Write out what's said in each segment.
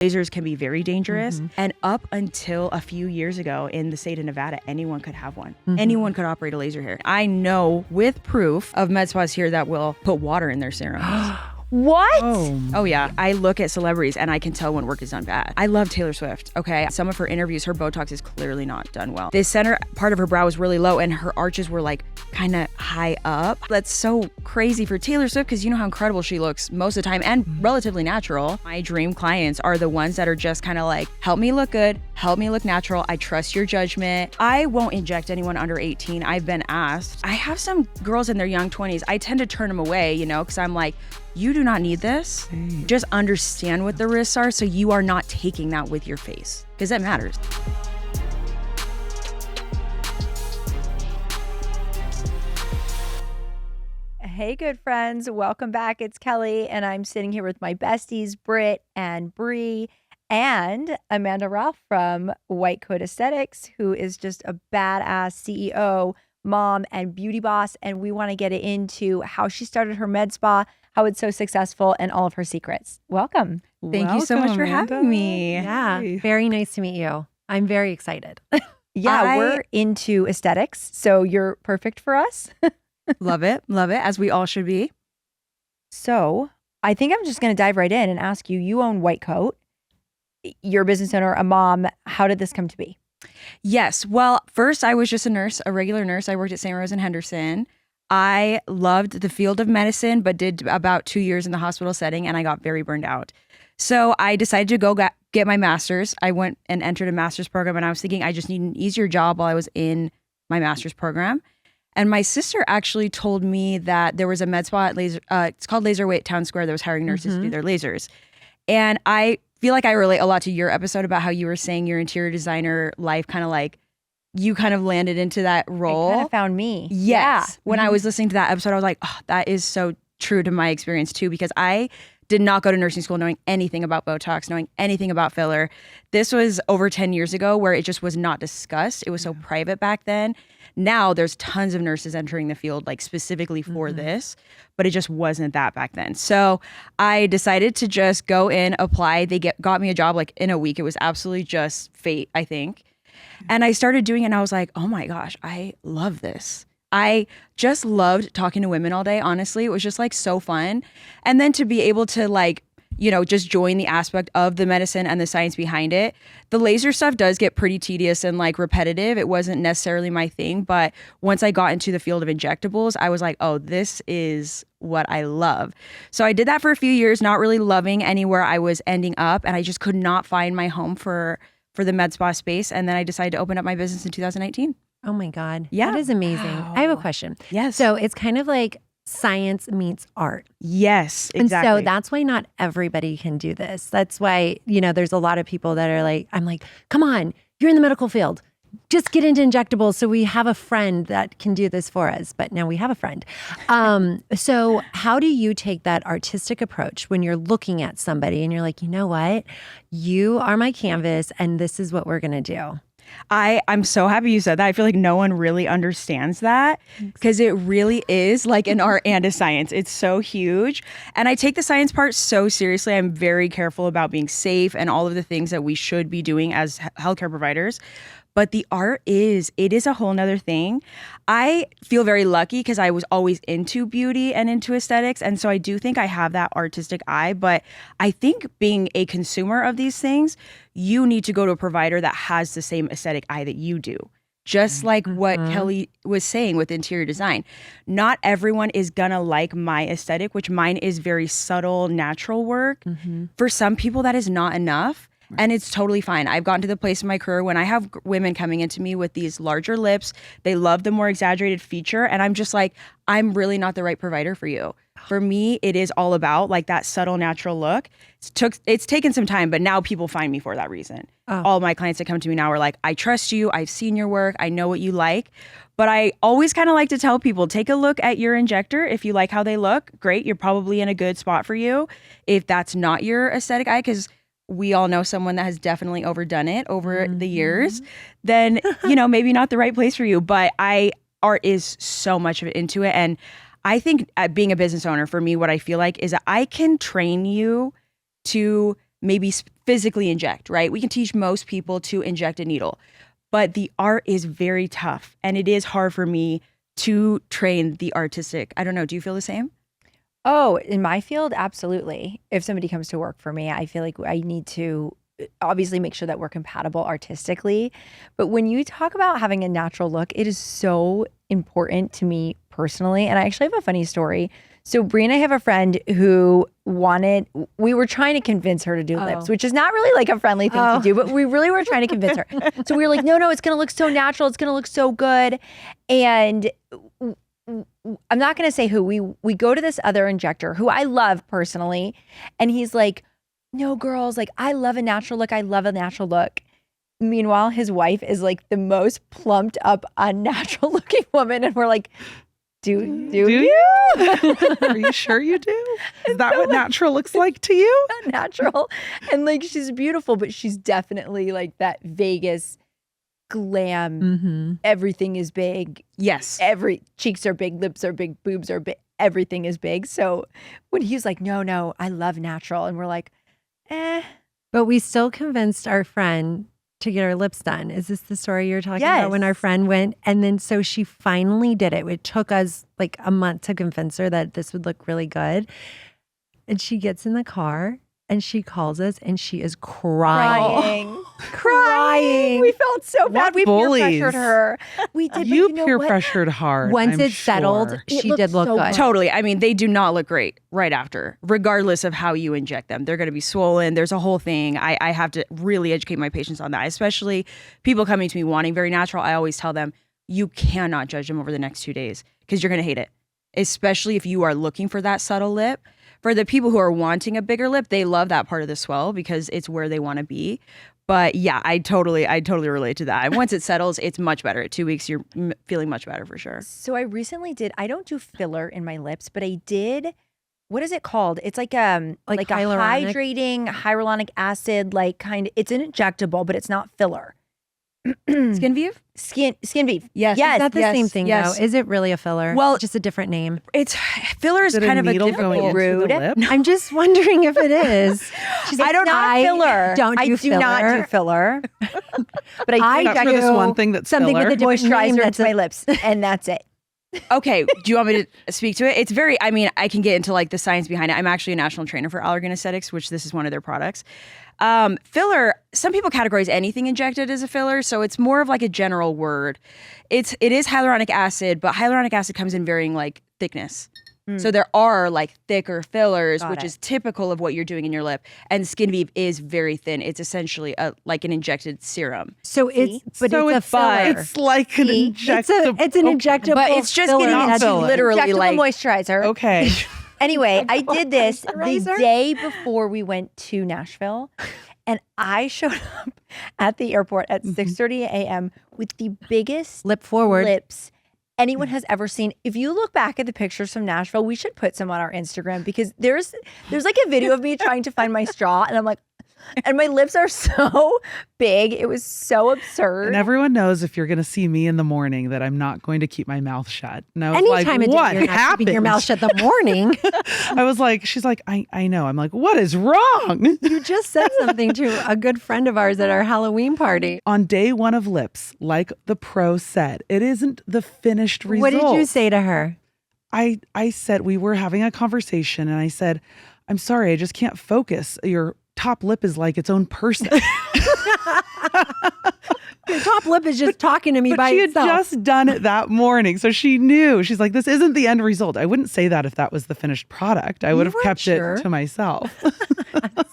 Lasers can be very dangerous. And up until a few years ago in the state of Nevada, anyone could have one. Anyone could operate a laser here. I know with proof of med spas here that will put water in their serums. What? Oh yeah. I look at celebrities and I can tell when work is done bad. I love Taylor Swift, okay? Some of her interviews, her Botox is clearly not done well. The center part of her brow was really low and her arches were like kind of high up. That's so crazy for Taylor Swift because you know how incredible she looks most of the time and relatively natural. My dream clients are the ones that are just kind of like, help me look good, help me look natural. I trust your judgment. I won't inject anyone under 18. I've been asked. I have some girls in their young 20s. I tend to turn them away, you know, because I'm like, you do not need this. Just understand what the risks are so you are not taking that with your face because that matters. Hey, good friends. Welcome back. It's Kelly, and I'm sitting here with my besties, Britt and Bree, and Amanda Ralph from White Coat Aesthetics, who is just a badass CEO, mom, and beauty boss. And we want to get into how she started her med spa, how it's so successful, and all of her secrets. Welcome. Thank you so much for having me. Yeah, very nice to meet you. I'm very excited. Yeah, we're into aesthetics, so you're perfect for us. Love it, as we all should be. So I think I'm just going to dive right in and ask you, you own White Coat. You're a business owner, a mom. How did this come to be? Yes. Well, first I was just a nurse, a regular nurse. I worked at St. Rose in Henderson. I loved the field of medicine, but did about 2 years in the hospital setting and I got very burned out. So I decided to go get my master's. I went and entered a master's program and I was thinking I just need an easier job while I was in my master's program. And my sister actually told me that there was a med spa at it's called Laser Way at Town Square that was hiring nurses to do their lasers. And I feel like I relate a lot to your episode about how you were saying your interior designer life kind of like, you kind of landed into that role. It kind of found me. Yes. Yeah. When I was listening to that episode, I was like, oh, that is so true to my experience too, because I did not go to nursing school knowing anything about Botox, knowing anything about filler. This was over 10 years ago where it just was not discussed. It was so private back then. Now there's tons of nurses entering the field like specifically for this, but it just wasn't that back then. So I decided to just go in, apply. They got me a job like in a week. It was absolutely just fate, I think. And I started doing it and I was like, oh my gosh, I love this. I just loved talking to women all day. Honestly, it was just like so fun. And then to be able to like, you know, just join the aspect of the medicine and the science behind it. The laser stuff does get pretty tedious and like repetitive. It wasn't necessarily my thing. But once I got into the field of injectables, I was like, oh, this is what I love. So I did that for a few years, not really loving anywhere I was ending up. And I just could not find my home for the med spa space. And then I decided to open up my business in 2019. Oh my God. Yeah. That is amazing. Wow. I have a question. Yes. So it's kind of like science meets art. Yes, exactly. And so that's why not everybody can do this. That's why, you know, there's a lot of people that are like, I'm like, come on, you're in the medical field. Just get into injectables so we have a friend that can do this for us. But now we have a friend. So how do you take that artistic approach when you're looking at somebody and you're like, you know what? You are my canvas and this is what we're going to do. I'm so happy you said that. I feel like no one really understands that because it really is like an art and a science. It's so huge. And I take the science part so seriously. I'm very careful about being safe and all of the things that we should be doing as healthcare providers. But the art it is a whole nother thing. I feel very lucky because I was always into beauty and into aesthetics. And so I do think I have that artistic eye. But I think being a consumer of these things, you need to go to a provider that has the same aesthetic eye that you do. Just like what Kelly was saying with interior design. Not everyone is gonna like my aesthetic, which mine is very subtle, natural work. For some people, that is not enough. And it's totally fine. I've gotten to the place in my career when I have women coming into me with these larger lips. They love the more exaggerated feature. And I'm just like, I'm really not the right provider for you. For me, it is all about like that subtle, natural look. It's taken some time, but now people find me for that reason. All my clients that come to me now are like, I trust you. I've seen your work. I know what you like. But I always kind of like to tell people, take a look at your injector. If you like how they look, great. You're probably in a good spot for you. If that's not your aesthetic eye, because we all know someone that has definitely overdone it over the years, then, you know, maybe not the right place for you. But art is so much of it into it. And I think being a business owner, for me, what I feel like is that I can train you to maybe physically inject, right? We can teach most people to inject a needle, but the art is very tough, and it is hard for me to train the artistic. I don't know. Do you feel the same? Oh, in my field, absolutely. If somebody comes to work for me, I feel like I need to obviously make sure that we're compatible artistically. But when you talk about having a natural look, it is so important to me personally. And I actually have a funny story. So Brie and I have a friend who we were trying to convince her to do lips, which is not really like a friendly thing to do, but we really were trying to convince her. So we were like, no, it's going to look so natural. It's going to look so good. And I'm not going to say who. We go to this other injector who I love personally. And he's like, no, girls, like I love a natural look. I love a natural look. Meanwhile, his wife is like the most plumped up, unnatural looking woman. And we're like, do you? Are you sure you do? Is that what natural looks like to you? Natural. And like she's beautiful, but she's definitely like that Vegas glam. Mm-hmm. Everything is big. Yes. Every cheeks are big, lips are big, boobs are big. Everything is big. So when he's like, no, I love natural. And we're like, But we still convinced our friend to get her lips done. Is this the story you're talking about when our friend went? And then so she finally did it. It took us like a month to convince her that this would look really good. And she gets in the car and she calls us and she is crying. Crying. We felt so bad. What We bullies. peer pressured her. We did. You but you know peer what? pressured hard. Once I'm it's settled, sure. It she looked did look so good. good. Totally. I mean, they do not look great right after, regardless of how you inject them. They're going to be swollen. There's a whole thing. I have to really educate my patients on that, especially people coming to me wanting very natural. I always tell them, you cannot judge them over the next 2 days because you're going to hate it, especially if you are looking for that subtle lip. For the people who are wanting a bigger lip, they love that part of the swell because it's where they want to be. But yeah, I totally relate to that. And once it settles, it's much better. At 2 weeks, you're feeling much better for sure. So I recently I don't do filler in my lips, but I did, what is it called? It's like a hyaluronic? hydrating hyaluronic acid, it's an injectable, but it's not filler. Skin Vive? Skin Vive. Yes. Yes. Is that the same thing yes. though? Is it really a filler? Well- just a different name. It's filler is Is it kind of a needle difficult going into rude. the lip? I'm just wondering if it is. She's like, I don't know filler. I do not do filler. But I Except for do this one thing that's something filler. with a different name moisturizer that's into my lips, and that's it. Okay, do you want me to speak to it? It's very, I mean, I can get into like the science behind it. I'm actually a national trainer for Allergan Aesthetics, which this is one of their products. Filler, some people categorize anything injected as a filler, so it's more of like a general word. It is hyaluronic acid, but hyaluronic acid comes in varying like thickness. So there are like thicker fillers, which is typical of what you're doing in your lip. And Skin Vive is very thin. It's essentially like an injected serum. So it's a filler. It's like an injectable. It's an injectable, But it's just filler. getting Not into filler. literally Injectable like moisturizer. Okay. Anyway, I did this the Moisturizer? day before we went to Nashville, and I showed up at the airport at 6:30 a.m. with the biggest Lip forward. lips anyone has ever seen. If you look back at the pictures from Nashville, we should put some on our Instagram because there's like a video of me trying to find my straw, and I'm like, and my lips are so big. It was so absurd. And everyone knows if you're going to see me in the morning that I'm not going to keep my mouth shut. And I was Any like, time of what day you're not happened? keeping your mouth shut the morning. I was like, she's like, I know. I'm like, what is wrong? You just said something to a good friend of ours at our Halloween party. On day one of lips, like the pro said, it isn't the finished result. What did you say to her? I said, we were having a conversation and I said, I'm sorry, I just can't focus. Your top lip is like its own person. Your top lip is just talking to me But by she had itself. just done it that morning. So she knew. She's like, this isn't the end result. I wouldn't say that if that was the finished product. I would have weren't kept sure. it to myself.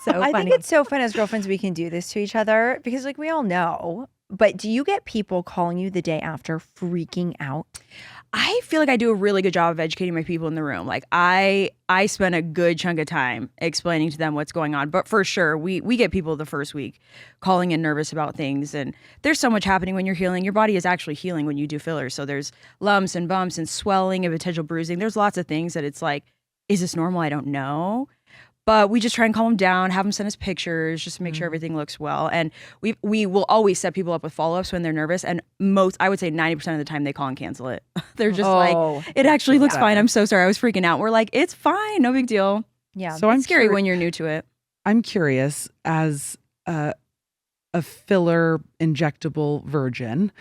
So I funny. think it's so fun as girlfriends we can do this to each other because like we all know. But do you get people calling you the day after freaking out? I feel like I do a really good job of educating my people in the room. Like I spend a good chunk of time explaining to them what's going on. But for sure, we get people the first week calling in nervous about things. And there's so much happening when you're healing. Your body is actually healing when you do fillers. So there's lumps and bumps and swelling and potential bruising. There's lots of things that it's like, is this normal? I don't know. But we just try and calm them down, have them send us pictures just to make sure everything looks well. And we will always set people up with follow-ups when they're nervous. And I would say 90% of the time they call and cancel it. They're just like, it actually looks fine. I'm so sorry. I was freaking out. We're like, it's fine. No big deal. Yeah. So I'm It's scary curi- when you're new to it. I'm curious, as a filler injectable virgin.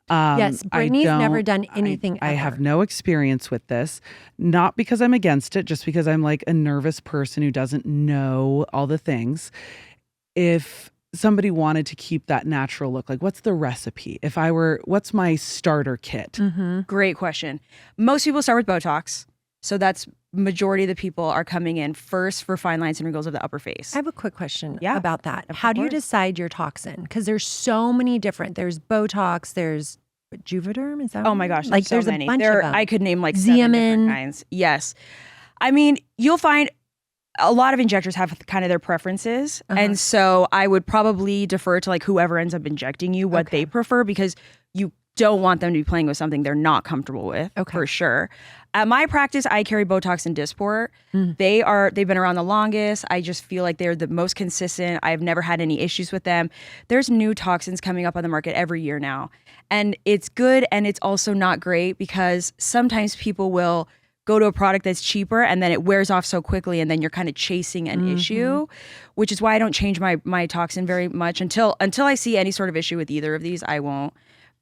Yes, Brittany's never done anything I have ever. no experience with this, not because I'm against it, just because I'm like a nervous person who doesn't know all the things. If somebody wanted to keep that natural look, like what's the recipe? What's my starter kit? Mm-hmm. Great question. Most people start with Botox. So that's majority of the people are coming in first for fine lines and wrinkles of the upper face. I have a quick question Yeah, about that. of How do you course. decide your toxin? Because there's so many different. There's Botox. There's Juvederm. Is that? Oh my gosh, like so there's many. a bunch of them. I could name like 7 different Xeomin. kinds. Yes. I mean, you'll find a lot of injectors have kind of their preferences. And so I would probably defer to like whoever ends up injecting you, what they prefer, because you don't want them to be playing with something they're not comfortable with, for sure. At my practice, I carry Botox and Dysport. They've been around the longest. I just feel like they're the most consistent. I've never had any issues with them. There's new toxins coming up on the market every year now. And it's good and it's also not great because sometimes people will go to a product that's cheaper and then it wears off so quickly and then you're kind of chasing an issue, which is why I don't change my toxin very much until I see any sort of issue with either of these. I won't.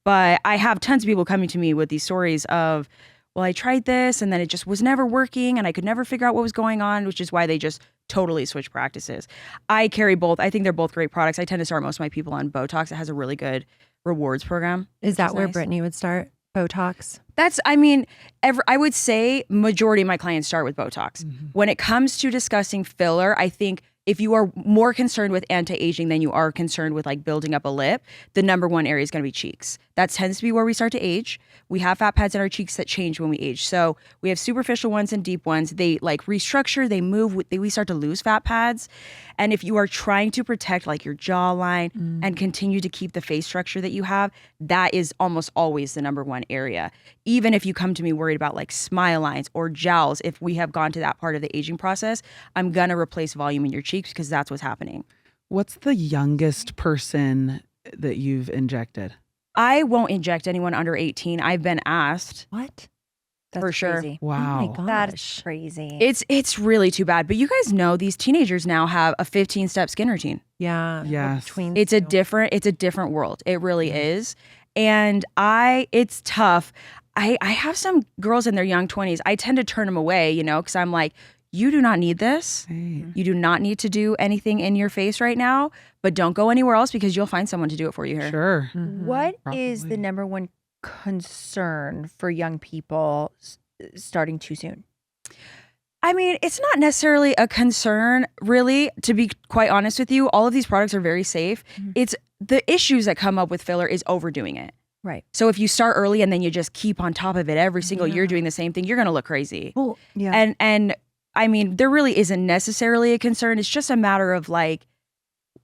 But I have tons of people coming to me with these stories of, well, I tried this and then it just was never working and I could never figure out what was going on, which is why they just totally switch practices. I carry both. I think they're both great products. I tend to start most of my people on Botox. It has a really good rewards program. Is that where nice. Brittany would start? Botox? I would say majority of my clients start with Botox. When it comes to discussing filler, I think if you are more concerned with anti-aging than you are concerned with like building up a lip, the number one area is going to be cheeks. That tends to be where we start to age. We have fat pads in our cheeks that change when we age. So we have superficial ones and deep ones. They like restructure, they move, we start to lose fat pads. And if you are trying to protect like your jawline and continue to keep the face structure that you have, that is almost always the number one area. Even if you come to me worried about like smile lines or jowls, if we have gone to that part of the aging process, I'm going to replace volume in your cheeks because that's what's happening. What's the youngest person that you've injected? I won't inject anyone under 18. I've been asked. What? That's For sure. crazy. Wow. Oh my gosh. That's crazy. It's really too bad. But you guys know these teenagers now have a 15-step skin routine. Yeah. Yes. Between It's a different world. It really is. And it's tough. I have some girls in their young 20s. I tend to turn them away, because I'm like, you do not need this. Hey. You do not need to do anything in your face right now, but don't go anywhere else because you'll find someone to do it for you here. Sure. What is the Probably. number one concern for young people starting too soon? I mean, it's not necessarily a concern, really, to be quite honest with you. All of these products are very safe. It's the issues that come up with filler is overdoing it. Right. So if you start early and then you just keep on top of it every single year doing the same thing, you're going to look crazy. Well, Yeah. And I mean, there really isn't necessarily a concern. It's just a matter of like,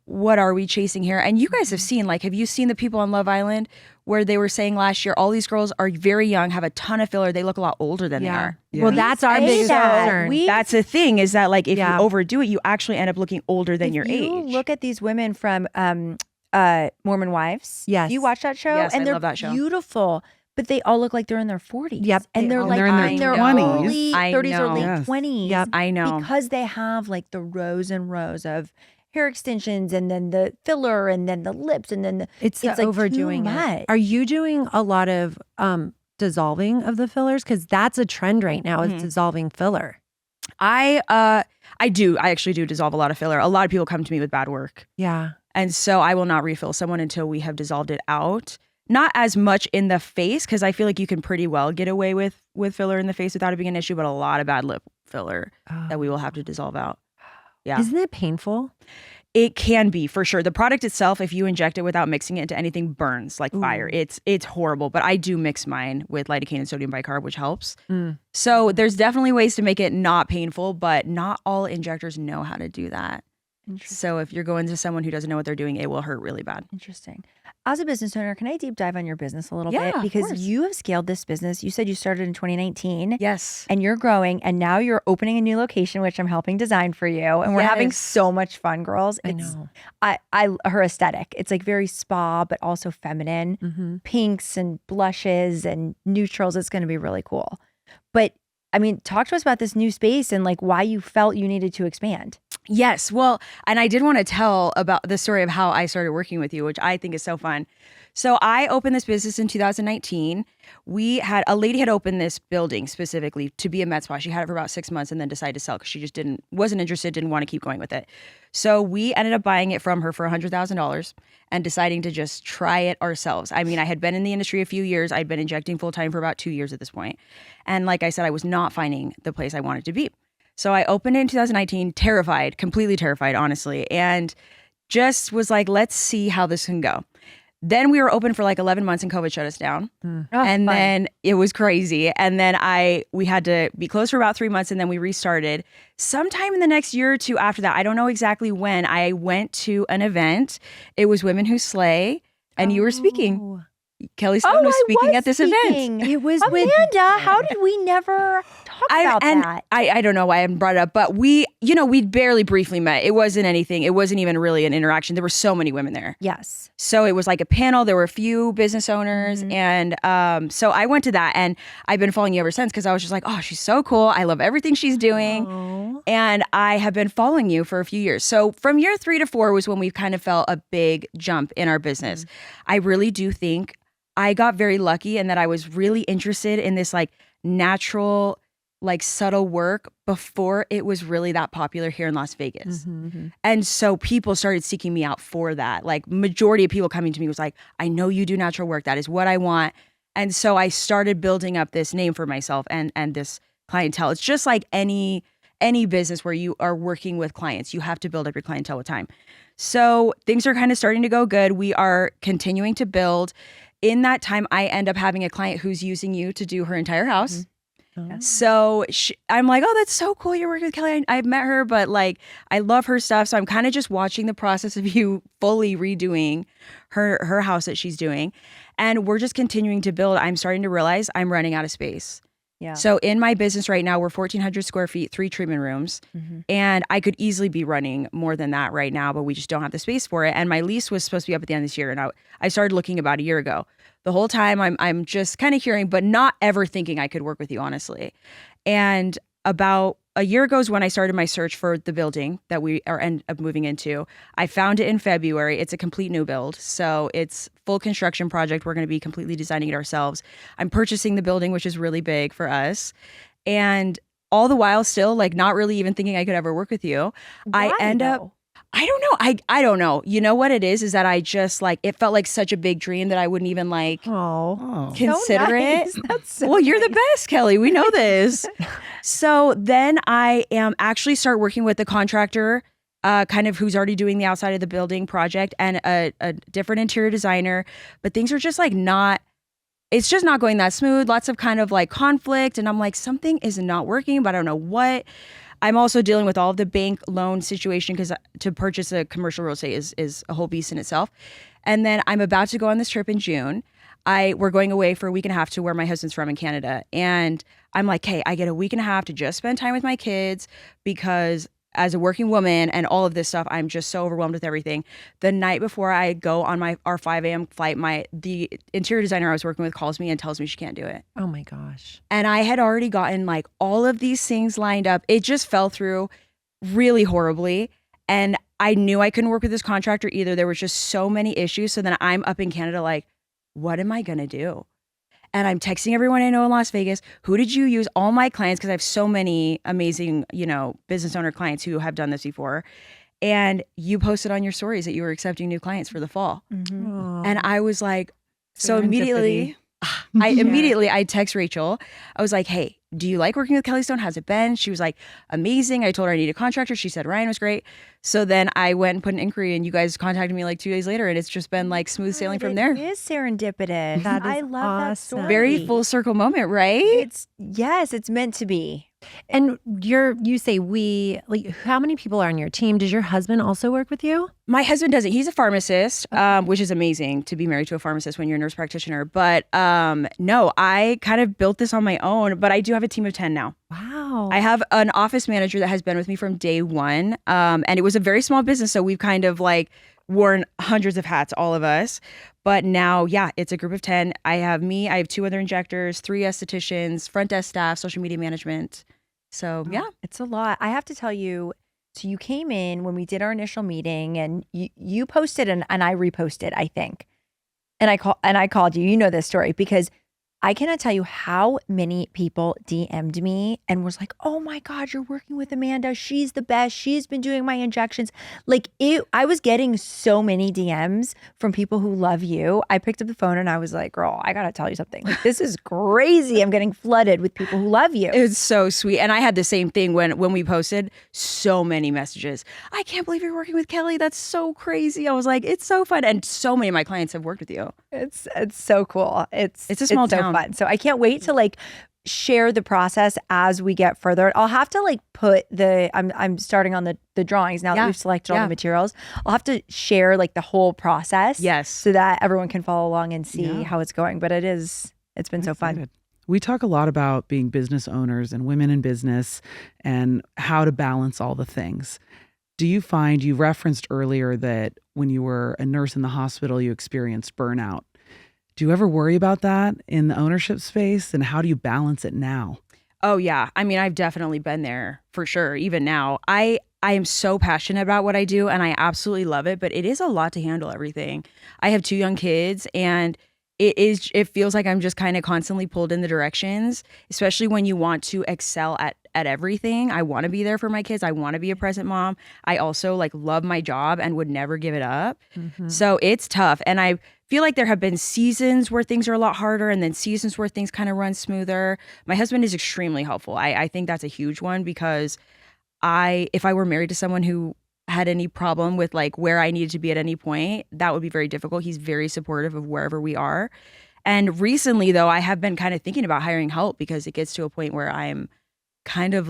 what are we chasing here? And you guys have seen, like, have you seen the people on Love Island where they were saying last year, all these girls are very young, have a ton of filler. They look a lot older than they are. Yeah. Well, that's our say biggest that. concern. That's the thing is that like, if Yeah. you overdo it, you actually end up looking older than your you age. look at these women from Mormon Wives. Yes. Do you watch that show? Yes, and I they're love that show. beautiful, but they all look like they're in their 40s. Yep, And they they're all like They're in their in their 20s. early I 30s or know. late Yes. 20s. Yep. I know. Because they have like the rows and rows of hair extensions and then the filler and then the lips and then It's like overdoing too it. much. Are you doing a lot of dissolving of the fillers? Because that's a trend right now is dissolving filler. I do. I actually do dissolve a lot of filler. A lot of people come to me with bad work. Yeah. And so I will not refill someone until we have dissolved it out. Not as much in the face, because I feel like you can pretty well get away with filler in the face without it being an issue, but a lot of bad lip filler that we will have to dissolve out. Yeah. Isn't it painful? It can be, for sure. The product itself, if you inject it without mixing it into anything, burns like fire. It's horrible, but I do mix mine with lidocaine and sodium bicarb, which helps. So there's definitely ways to make it not painful, but not all injectors know how to do that. So if you're going to someone who doesn't know what they're doing, it will hurt really bad. Interesting. As a business owner, can I deep dive on your business a little Yeah, bit? of Because course. you have scaled this business. You said you started in 2019. Yes. And you're growing, and now you're opening a new location, which I'm helping design for you. And we're having Yes. so much fun, girls. I It's, know. I her aesthetic. It's like very spa, but also feminine. Mm-hmm. Pinks and blushes and neutrals. It's going to be really cool. But I mean, talk to us about this new space and like why you felt you needed to expand. Yes. Well, and I did want to tell about the story of how I started working with you, which I think is so fun. So I opened this business in 2019. A lady had opened this building specifically to be a med spa. She had it for about 6 months and then decided to sell because she just wasn't interested, didn't want to keep going with it. So we ended up buying it from her for $100,000 and deciding to just try it ourselves. I mean, I had been in the industry a few years. I'd been injecting full time for about 2 years at this point. And like I said, I was not finding the place I wanted to be. So I opened it in 2019, terrified, completely terrified, honestly, and just was like, let's see how this can go. Then we were open for like 11 months and COVID shut us down. And then it was crazy. And then we had to be closed for about 3 months and then we restarted. Sometime in the next year or two after that, I don't know exactly when, I went to an event. It was Women Who Slay and you were speaking. Kelly Stone was speaking at this event. It was Amanda, how did we never talk about that? I don't know why I haven't brought it up, but we'd barely briefly met. It wasn't anything. It wasn't even really an interaction. There were so many women there. Yes. So it was like a panel. There were a few business owners. And so I went to that and I've been following you ever since because I was just like, oh, she's so cool. I love everything she's doing. Aww. And I have been following you for a few years. So from year 3 to 4 was when we kind of felt a big jump in our business. I really do think I got very lucky in that I was really interested in this like natural, like subtle work before it was really that popular here in Las Vegas. And so people started seeking me out for that. Like majority of people coming to me was like, I know you do natural work. That is what I want. And so I started building up this name for myself and this clientele. It's just like any business where you are working with clients, you have to build up your clientele with time. So things are kind of starting to go good. We are continuing to build. In that time, I end up having a client who's using you to do her entire house. So I'm like, oh, that's so cool. You're working with Kelly. I've met her, but like, I love her stuff. So I'm kind of just watching the process of you fully redoing her house that she's doing. And we're just continuing to build. I'm starting to realize I'm running out of space. Yeah. So in my business right now, we're 1,400 square feet, 3 treatment rooms. And I could easily be running more than that right now, but we just don't have the space for it. And my lease was supposed to be up at the end of this year. And I started looking about a year ago. The whole time I'm just kind of hearing, but not ever thinking I could work with you, honestly. And about a year ago is when I started my search for the building that we are end up moving into. I found it in February. It's a complete new build. So it's full construction project. We're going to be completely designing it ourselves. I'm purchasing the building, which is really big for us. And all the while still like not really even thinking I could ever work with you. Why, I end up though? I don't know. I don't know. You know what it is that I just like, it felt like such a big dream that I wouldn't even like consider So nice. it. That's so Well, you're the nice. best, Kelly. We know this. So then I am actually start working with the contractor, kind of who's already doing the outside of the building project and a different interior designer. But things are just like it's just not going that smooth. Lots of kind of like conflict. And I'm like, something is not working, but I don't know what. I'm also dealing with all of the bank loan situation because to purchase a commercial real estate is a whole beast in itself. And then I'm about to go on this trip in June. We're going away for a week and a half to where my husband's from in Canada. And I'm like, hey, I get a week and a half to just spend time with my kids because as a working woman and all of this stuff, I'm just so overwhelmed with everything. The night before I go on our 5 a.m. flight, the interior designer I was working with calls me and tells me she can't do it. Oh my gosh. And I had already gotten like all of these things lined up. It just fell through really horribly. And I knew I couldn't work with this contractor either. There was just so many issues. So then I'm up in Canada like, what am I going to do? And I'm texting everyone I know in Las Vegas. Who did you use? All my clients, because I have so many amazing, business owner clients who have done this before. And you posted on your stories that you were accepting new clients for the fall. And I was like, so immediately, I text Rachel. I was like, hey, do you like working with Kelly Stone? How's it been? She was like, amazing. I told her I need a contractor. She said Ryan was great. So then I went and put an inquiry and you guys contacted me like 2 days later and it's just been like smooth sailing from there. It is serendipitous. That is I love that awesome. story. Very full circle moment, right? It's meant to be. And you say we, like, how many people are on your team? Does your husband also work with you? My husband doesn't. He's a pharmacist, which is amazing to be married to a pharmacist when you're a nurse practitioner. But no, I kind of built this on my own, but I do have a team of 10 now. Wow. I have an office manager that has been with me from day one. And it was a very small business. So we've kind of like worn hundreds of hats, all of us. But now, yeah, it's a group of 10. I have me, I have 2 other injectors, 3 estheticians, front desk staff, social media management. So yeah. It's a lot. I have to tell you, So you came in when we did our initial meeting, and you posted and I reposted, I think. And I called you. You know this story because I cannot tell you how many people DM'd me and was like, "Oh my God, you're working with Amanda. She's the best. She's been doing my injections." I was getting so many DMs from people who love you. I picked up the phone and I was like, "Girl, I gotta tell you something. Like, this is crazy. I'm getting flooded with people who love you." It was so sweet. And I had the same thing when we posted. So many messages. "I can't believe you're working with Kelly. That's so crazy." I was like, "It's so fun." And so many of my clients have worked with you. It's so cool. It's a small town. Fun. So I can't wait to share the process as we get further. I'll have to put I'm starting on the drawings now that we've selected all the materials. I'll have to share the whole process. Yes. So that everyone can follow along and see how it's going. But it's been so fun. We talk a lot about being business owners and women in business and how to balance all the things. Do you find, you referenced earlier that when you were a nurse in the hospital, you experienced burnout. Do you ever worry about that in the ownership space, and how do you balance it now? Oh yeah. I mean, I've definitely been there for sure. Even now, I am so passionate about what I do and I absolutely love it, but it is a lot to handle everything. I have 2 young kids and it feels like I'm just kind of constantly pulled in the directions, especially when you want to excel at everything. I want to be there for my kids. I want to be a present mom. I also love my job and would never give it up. Mm-hmm. So it's tough. And I feel like there have been seasons where things are a lot harder and then seasons where things kind of run smoother. My husband is extremely helpful. I think that's a huge one because if I were married to someone who had any problem with where I needed to be at any point, that would be very difficult. He's very supportive of wherever we are. And recently though, I have been kind of thinking about hiring help because it gets to a point where I'm kind of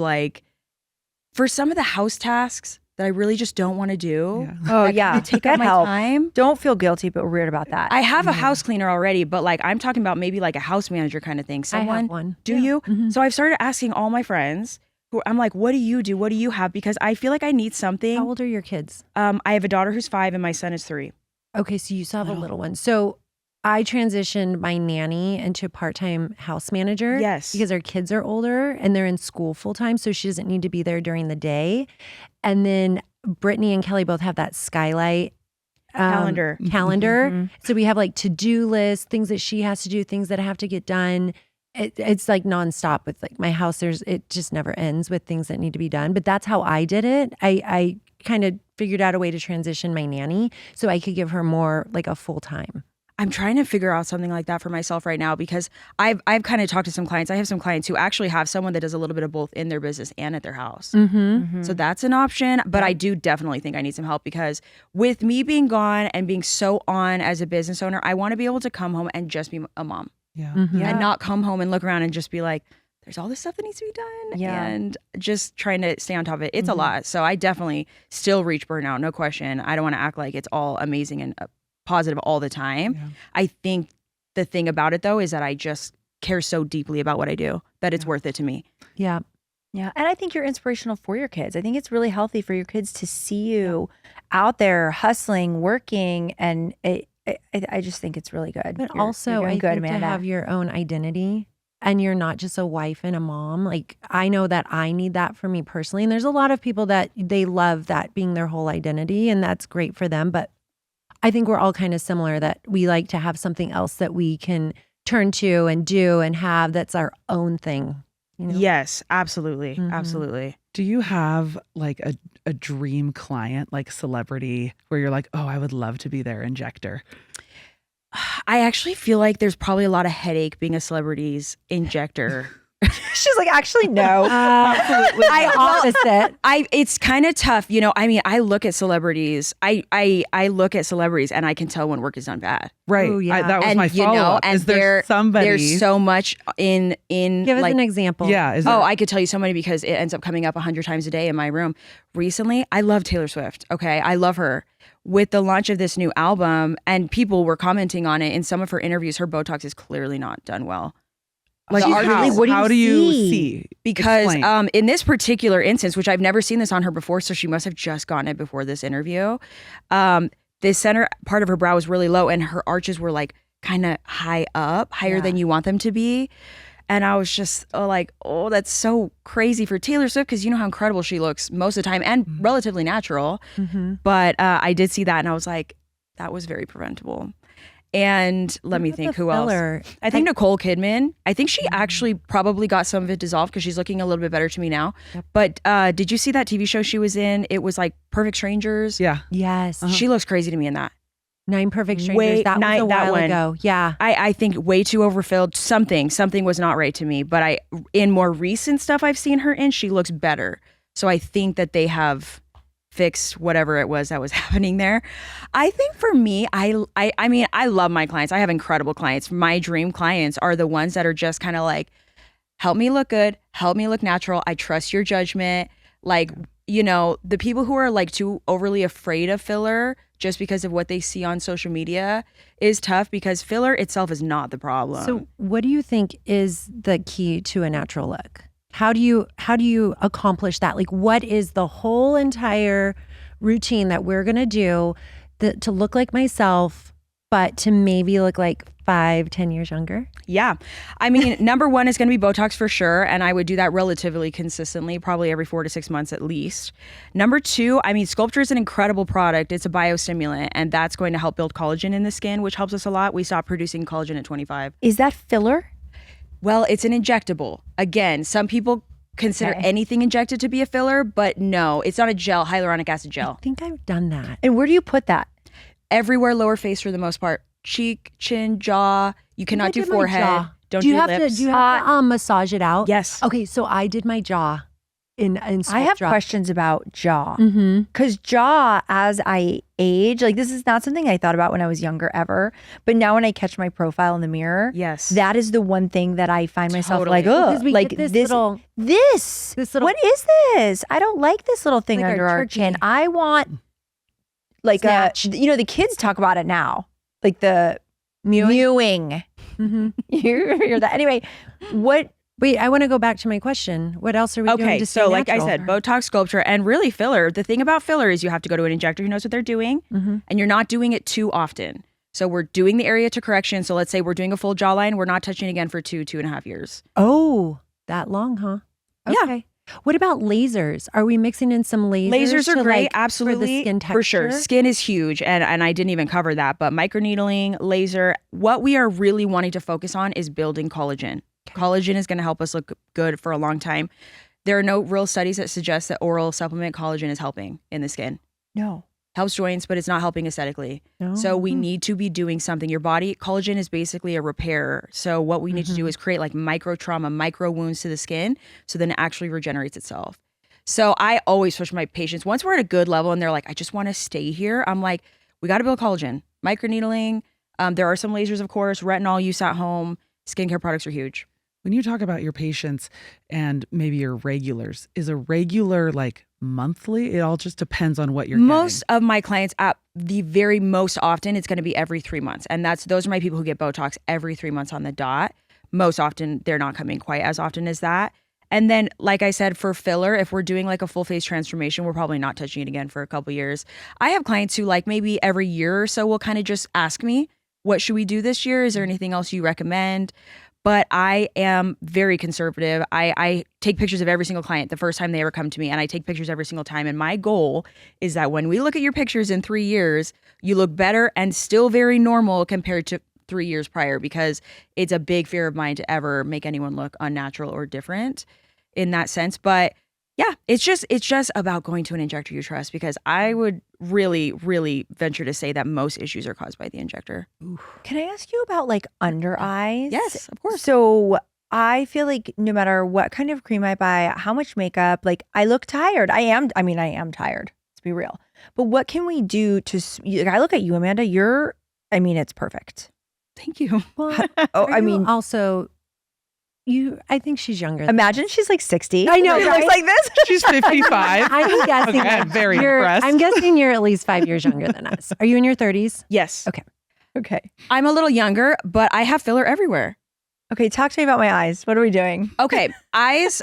for some of the house tasks that I really just don't want to do. Yeah. Oh yeah. Take up my time. Don't feel guilty, but weird about that. I have a house cleaner already, but I'm talking about maybe a house manager kind of thing. Someone, I have one. Do you? Mm-hmm. So I've started asking all my friends who I'm like, what do you do? What do you have? Because I feel like I need something. How old are your kids? I have a daughter who's 5 and my son is 3. Okay, so you still have a little one. So I transitioned my nanny into a part-time house manager. Yes. Because our kids are older and they're in school full-time, so she doesn't need to be there during the day. And then Brittany and Kelly both have that skylight Calendar. Mm-hmm. So we have to-do lists, things that she has to do, things that have to get done. It's nonstop with my house. It just never ends with things that need to be done. But that's how I did it. I kind of figured out a way to transition my nanny so I could give her more a full time. I'm trying to figure out something like that for myself right now because I've kind of talked to some clients. I have some clients who actually have someone that does a little bit of both in their business and at their house. Mm-hmm. So that's an option. But I do definitely think I need some help because with me being gone and being so on as a business owner, I want to be able to come home and just be a mom. Yeah. Mm-hmm. And not come home and look around and just be like, there's all this stuff that needs to be done. Yeah. And just trying to stay on top of it. It's a lot. So I definitely still reach burnout, no question. I don't want to act like it's all amazing and positive all the time. Yeah. I think the thing about it though is that I just care so deeply about what I do that it's worth it to me. Yeah. Yeah. And I think you're inspirational for your kids. I think it's really healthy for your kids to see you out there hustling, working, and I just think it's really good. But You're also, doing I good, think Amanda. to have your own identity and you're not just a wife and a mom. I know that I need that for me personally. And there's a lot of people that they love that being their whole identity, and that's great for them. But I think we're all kind of similar that we like to have something else that we can turn to and do and have that's our own thing. You know? Yes, absolutely. Mhm. Absolutely. Do you have a dream client, celebrity, where you're oh, I would love to be their injector? I actually feel like there's probably a lot of headache being a celebrity's injector. She's like, actually, no. Absolutely. Opposite. It's kind of tough. I mean, I look at celebrities. I look at celebrities and I can tell when work is done bad. Right. Ooh, yeah. That was And, my follow-up. and Is there somebody? there's so much in Give us an example. Yeah. Is there, I could tell you so many because it ends up coming up 100 times a day in my room. Recently, I love Taylor Swift. Okay. I love her. With the launch of this new album, and people were commenting on it in some of her interviews, her Botox is clearly not done well. how do you see? Because Explain. in this particular instance, which I've never seen this on her before, so she must have just gotten it before this interview. The center part of her brow was really low and her arches were kind of high up, higher than you want them to be. And I was just like, oh, that's so crazy for Taylor Swift, because you know how incredible she looks most of the time and relatively natural. But I did see that and I was like, that was very preventable. And let me think, who else? I think Nicole Kidman. I think she actually probably got some of it dissolved because she's looking a little bit better to me now. But did you see that TV show she was in? It was like Perfect Strangers. Yeah. Yes. She looks crazy to me in that. 9 Perfect Strangers. That was a while ago. Yeah. I think way too overfilled. Something was not right to me. But in more recent stuff I've seen her in, she looks better. So I think that they have fixed whatever it was that was happening there. I think for me, I mean, I love my clients. I have incredible clients. My dream clients are the ones that are just kind of like, help me look good, help me look natural. I trust your judgment. Like, you know, the people who are like too overly afraid of filler just because of what they see on social media is tough, because filler itself is not the problem. So what do you think is the key to a natural look? How do you accomplish that? Like, what is the whole entire routine that we're going to do to look like myself, but to maybe look like 5-10 years younger? Yeah. I mean, number one is going to be Botox for sure. And I would do that relatively consistently, probably every 4 to 6 months at least. Number two, I mean, Sculpture is an incredible product. It's a biostimulant, and that's going to help build collagen in the skin, which helps us a lot. We stopped producing collagen at 25. Is that filler? Well, it's an injectable. Again, some people consider anything injected to be a filler, but no, it's not a gel, hyaluronic acid gel. I think I've done that. And where do you put that? Everywhere, lower face for the most part. Cheek, chin, jaw. You cannot do forehead. Don't do lips. Do you have to massage it out? Yes. Okay, so I did my jaw in I have questions about jaw. Mm-hmm. Because jaw, as I age, like this is not something I thought about when I was younger ever. But now when I catch my profile in the mirror, Yes. that is the one thing that I find myself Totally. like, oh, Because we like get this this little- little, what is this? I don't like this little thing Like our under our turkey. chin. I want like Snatch. you know, the kids talk about it now. Like the mewing. Mm-hmm. You hear that? Anyway, what? Wait, I want to go back to my question. What else are we doing Okay, to stay so like I natural? said, Botox, Sculpture, and really filler. The thing about filler is you have to go to an injector who knows what they're doing, and you're not doing it too often. So we're doing the area to correction. So let's say we're doing a full jawline. We're not touching again for 2.5 years. Oh, that long, huh? Yeah. Okay. What about lasers? Are we mixing in some lasers? Lasers are to, great, like, absolutely. For the skin texture? For sure. Skin is huge, and I didn't even cover that, but microneedling, laser, what we are really wanting to focus on is building collagen. Collagen is going to help us look good for a long time. There are no real studies that suggest that oral supplement collagen is helping in the skin. No. Helps joints, but it's not helping aesthetically. No. So we need to be doing something. Your body, collagen is basically a repairer. So what we need to do is create like micro trauma, micro wounds to the skin, so then it actually regenerates itself. So I always push my patients, once we're at a good level and they're like, I just want to stay here, I'm like, we got to build collagen. Microneedling, there are some lasers, of course, retinol use at home, skincare products are huge. When you talk about your patients and maybe your regulars, is a regular like monthly? It all just depends on what you're Most getting. of my clients, at the very most often, it's going to be every 3 months. And those are my people who get Botox every 3 months on the dot. Most often, they're not coming quite as often as that. And then, like I said, for filler, if we're doing like a full face transformation, we're probably not touching it again for a couple years. I have clients who like maybe every year or so will kind of just ask me, what should we do this year? Is there anything else you recommend? But I am very conservative. I take pictures of every single client the first time they ever come to me, and I take pictures every single time. And my goal is that when we look at your pictures in 3 years, you look better and still very normal compared to 3 years prior, because it's a big fear of mine to ever make anyone look unnatural or different in that sense. But yeah, it's just about going to an injector you trust, because I would really, really venture to say that most issues are caused by the injector. Can I ask you about like under eyes? Yes, of course. So I feel like no matter what kind of cream I buy, how much makeup, like I look tired. I am tired. Let's be real. But what can we do to, like, I look at you, Amanda, it's perfect. Thank you. Well, I mean, also, I think she's younger. imagine she's like 60. I know, She right? looks like this. She's 55. I'm guessing. Okay, I'm very you're, impressed. I'm guessing you're at least 5 years younger than us. Are you in your 30s? Yes. Okay. I'm a little younger, but I have filler everywhere. Okay. Talk to me about my eyes. What are we doing? Okay. Eyes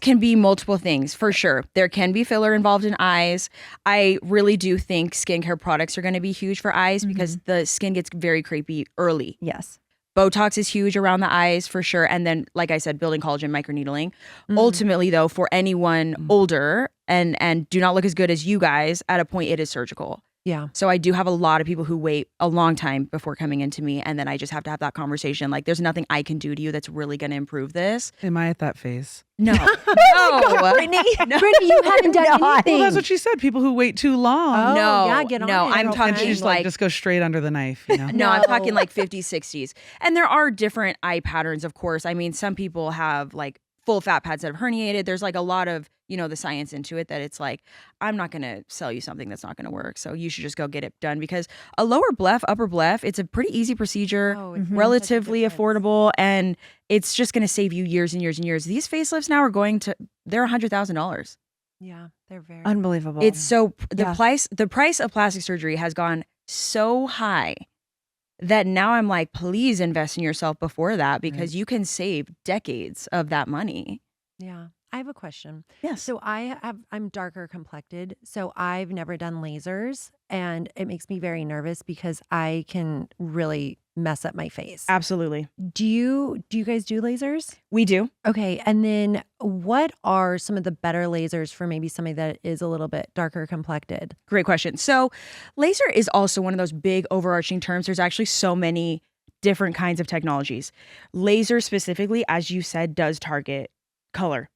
can be multiple things for sure. There can be filler involved in eyes. I really do think skincare products are going to be huge for eyes because the skin gets very crepey early. Yes. Botox is huge around the eyes for sure. And then, like I said, building collagen, microneedling. Ultimately, though, for anyone older and do not look as good as you guys, at a point it is surgical. Yeah. So I do have a lot of people who wait a long time before coming into me. And then I just have to have that conversation. Like, there's nothing I can do to you that's really going to improve this. Am I at that phase? No. Brittany, Brittany, you haven't done anything. Well, that's what she said. People who wait too long. Oh, No, yeah, get on no, it, I'm girlfriend. talking And she's like, just go straight under the knife, you know? No, I'm talking like 50s, 60s. And there are different eye patterns, of course. I mean, some people have like full fat pads that have herniated. There's like a lot of, the science into it that it's like, I'm not going to sell you something that's not going to work. So you should just go get it done, because a lower bleph, upper bleph, it's a pretty easy procedure, relatively affordable, and it's just going to save you years and years and years. These facelifts now are they're $100,000. Yeah, they're very unbelievable. It's so the price of plastic surgery has gone so high that now I'm like, please invest in yourself before that, because you can save decades of that money. Yeah. I have a question. Yes. So I'm darker complected. So I've never done lasers, and it makes me very nervous because I can really mess up my face. Absolutely. Do you guys do lasers? We do. Okay. And then what are some of the better lasers for maybe somebody that is a little bit darker complected? Great question. So laser is also one of those big overarching terms. There's actually so many different kinds of technologies. Laser specifically, as you said, does target color.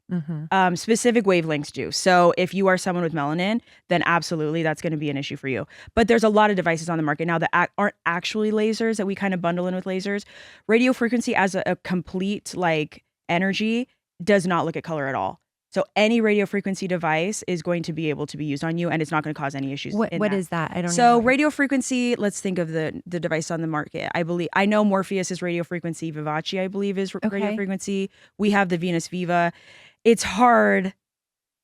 Specific wavelengths do. So if you are someone with melanin, then absolutely that's going to be an issue for you. But there's a lot of devices on the market now that aren't actually lasers, that we kind of bundle in with lasers. Radiofrequency as a complete like energy does not look at color at all. So any radiofrequency device is going to be able to be used on you, and it's not going to cause any issues. What is that? I don't know. So radiofrequency, let's think of the device on the market. I know Morpheus is radiofrequency. Vivace, I believe, is radiofrequency. We have the Venus Viva. It's hard.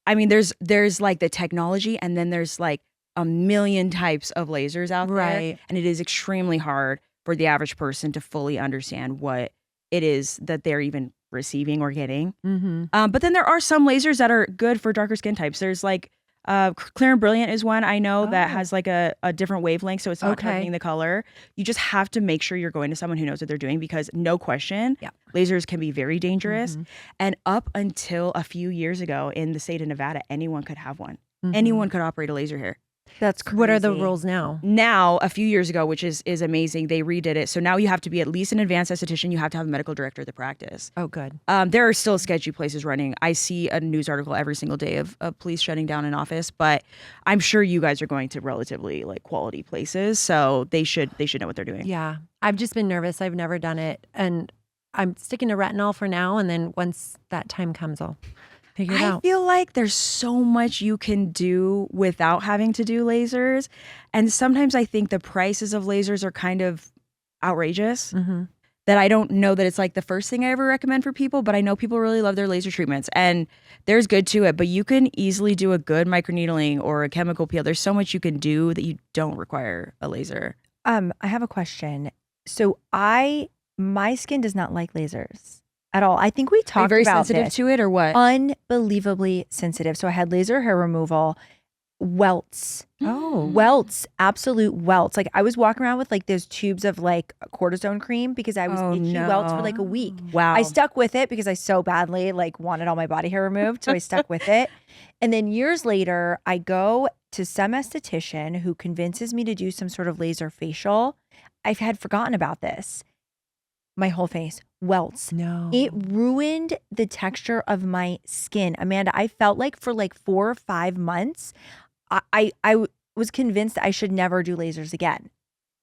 I mean, there's like the technology, and then there's like a million types of lasers out there. And it is extremely hard for the average person to fully understand what it is that they're even receiving or getting. But then there are some lasers that are good for darker skin types. There's like Clear and Brilliant is one I know that has like a different wavelength, so it's not targeting the color. You just have to make sure you're going to someone who knows what they're doing, because no question, lasers can be very dangerous. And up until a few years ago in the state of Nevada, anyone could have one. Anyone could operate a laser here. That's crazy. What are the rules now? Now, a few years ago, which is amazing, they redid it. So now you have to be at least an advanced esthetician. You have to have a medical director of the practice. Oh, good. There are still sketchy places running. I see a news article every single day of police shutting down an office, but I'm sure you guys are going to relatively like quality places, so they should know what they're doing. Yeah. I've just been nervous. I've never done it, and I'm sticking to retinol for now, and then once that time comes, I'll figure it out. I feel like there's so much you can do without having to do lasers. And sometimes I think the prices of lasers are kind of outrageous, that I don't know that it's like the first thing I ever recommend for people, but I know people really love their laser treatments, and there's good to it, but you can easily do a good microneedling or a chemical peel. There's so much you can do that you don't require a laser. I have a question. So my skin does not like lasers at all. I think we talked Are you very about sensitive this. to it or what? Unbelievably sensitive. So I had laser hair removal, welts. Welts, absolute welts. Like I was walking around with like those tubes of like cortisone cream because I was itchy welts for like a week. Wow. I stuck with it because I so badly like wanted all my body hair removed. So I stuck with it. And then years later, I go to some esthetician who convinces me to do some sort of laser facial. I had forgotten about this. My whole face, welts. No. It ruined the texture of my skin. Amanda, I felt like for like 4 or 5 months, I was convinced that I should never do lasers again.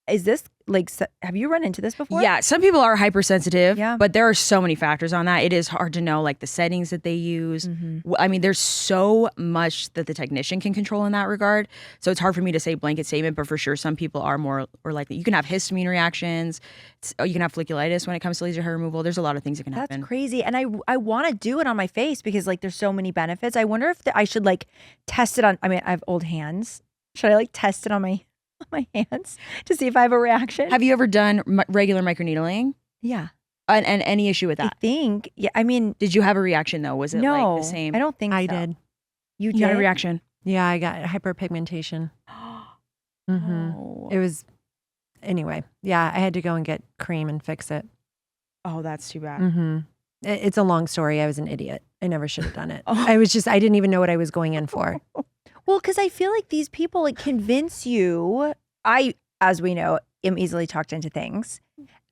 Is this like, have you run into this before? Yeah, some people are hypersensitive, Yeah. but there are so many factors on that. It is hard to know like the settings that they use. I mean, there's so much that the technician can control in that regard. So it's hard for me to say blanket statement, but for sure some people are more or likely. You can have histamine reactions. You can have folliculitis when it comes to laser hair removal. There's a lot of things that can happen. That's crazy. And I want to do it on my face because like there's so many benefits. I wonder if I should like test it on, I mean, I have old hands. Should I like test it on my hands to see if I have a reaction? Have you ever done regular microneedling? Yeah. And any issue with I that? think, yeah, I mean. Did you have a reaction though? Was it No, like the same? I don't think I so. did. You You got a did? reaction? Yeah, I got hyperpigmentation. Oh. It was, anyway. Yeah, I had to go and get cream and fix it. Oh, that's too bad. Mm-hmm. It's a long story. I was an idiot. I never should have done it. Oh. I didn't even know what I was going in for. Well, because I feel like these people like convince you. I, as we know, am easily talked into things.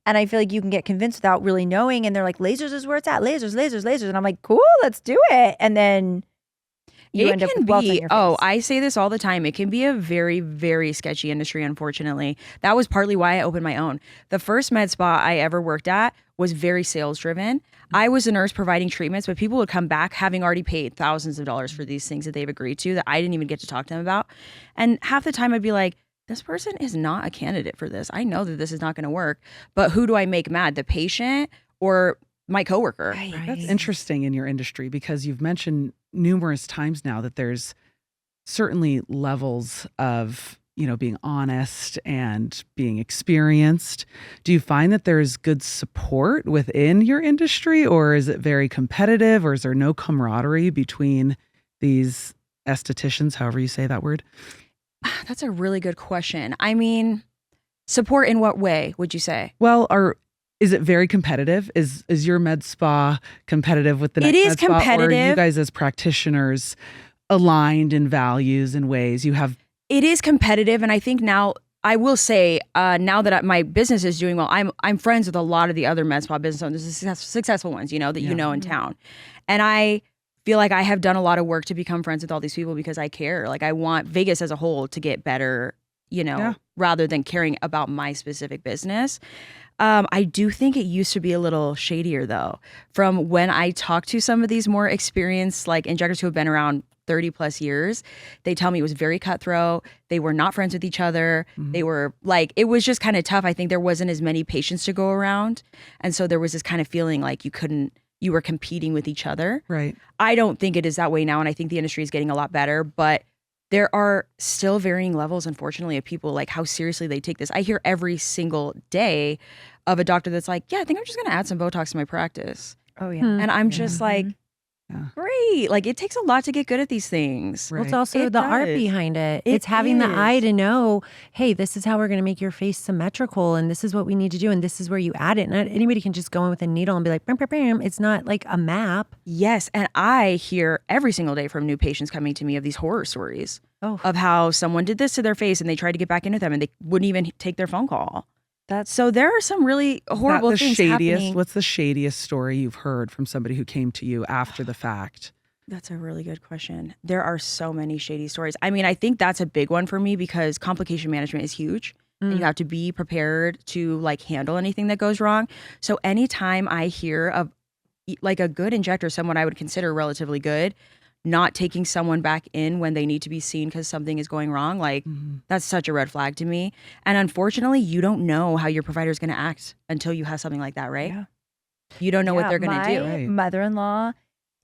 And I feel like you can get convinced without really knowing. And they're like, lasers is where it's at. Lasers, lasers, lasers. And I'm like, cool, let's do it. And then you end up with welts on your face. I say this all the time. It can be a very, very sketchy industry, unfortunately. That was partly why I opened my own. The first med spa I ever worked at was very sales driven. I was a nurse providing treatments, but people would come back having already paid thousands of dollars for these things that they've agreed to that I didn't even get to talk to them about. And half the time I'd be like, this person is not a candidate for this. I know that this is not going to work, but who do I make mad? The patient or my coworker? Right. That's interesting in your industry because you've mentioned numerous times now that there's certainly levels of, being honest and being experienced. Do you find that there's good support within your industry, or is it very competitive, or is there no camaraderie between these estheticians, however you say that word? That's a really good question. I mean, support in what way would you say? Well, is it very competitive? Is your med spa competitive with the next It is med spa? Or are competitive. you guys as practitioners aligned in values and ways? You have It is competitive, and I think now I will say now that my business is doing well, I'm friends with a lot of the other med spa business owners, the successful ones, that you know in town, and I feel like I have done a lot of work to become friends with all these people because I care. Like I want Vegas as a whole to get better, rather than caring about my specific business. I do think it used to be a little shadier though. From when I talk to some of these more experienced like injectors who have been around 30 plus years, they tell me it was very cutthroat. They were not friends with each other. Mhm. They were like, it was just kind of tough. I think there wasn't as many patients to go around. And so there was this kind of feeling like you were competing with each other. right. I don't think it is that way now. And I think the industry is getting a lot better, but there are still varying levels, unfortunately, of people like how seriously they take this. I hear every single day of a doctor that's like, yeah, I think I'm just going to add some Botox to my practice. Oh, yeah. Hmm. And I'm just like, Yeah. great. Like it takes a lot to get good at these things. Well, it's Right. also It the art does. behind it. It It's having the eye is. to know, hey, this is how we're going to make your face symmetrical, and this is what we need to do, and this is where you add it. Not anybody can just go in with a needle and be like, bam, bam, bam. It's not like a map. Yes. And I hear every single day from new patients coming to me of these horror stories Oh, of how someone did this to their face and they tried to get back into them and they wouldn't even take their phone call. So there are some really horrible Is that the things shadiest? happening. What's the shadiest story you've heard from somebody who came to you after the fact? That's a really good question. There are so many shady stories. I mean, I think that's a big one for me because complication management is huge. And you have to be prepared to like handle anything that goes wrong. So anytime I hear of like a good injector, someone I would consider relatively good, not taking someone back in when they need to be seen because something is going wrong, like that's such a red flag to me. And unfortunately, you don't know how your provider is going to act until you have something like that, right? Yeah. You don't know what they're going to do. My Right. mother-in-law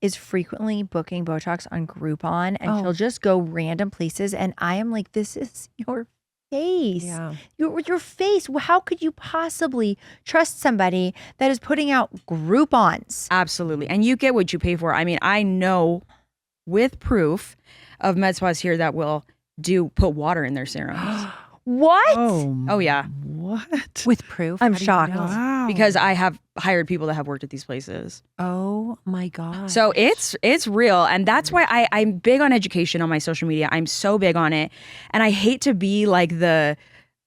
is frequently booking Botox on Groupon, and Oh. she'll just go random places. And I am like, this is your face. yeah. Your face. How could you possibly trust somebody that is putting out Groupons? Absolutely. And you get what you pay for. I mean, I know with proof of med spas here that will put water in their serums. What? Oh, yeah. What? With proof. I'm How do you shocked. know? Wow. Because I have hired people that have worked at these places. Oh my God. So it's real. And that's why I'm big on education on my social media. I'm so big on it. And I hate to be like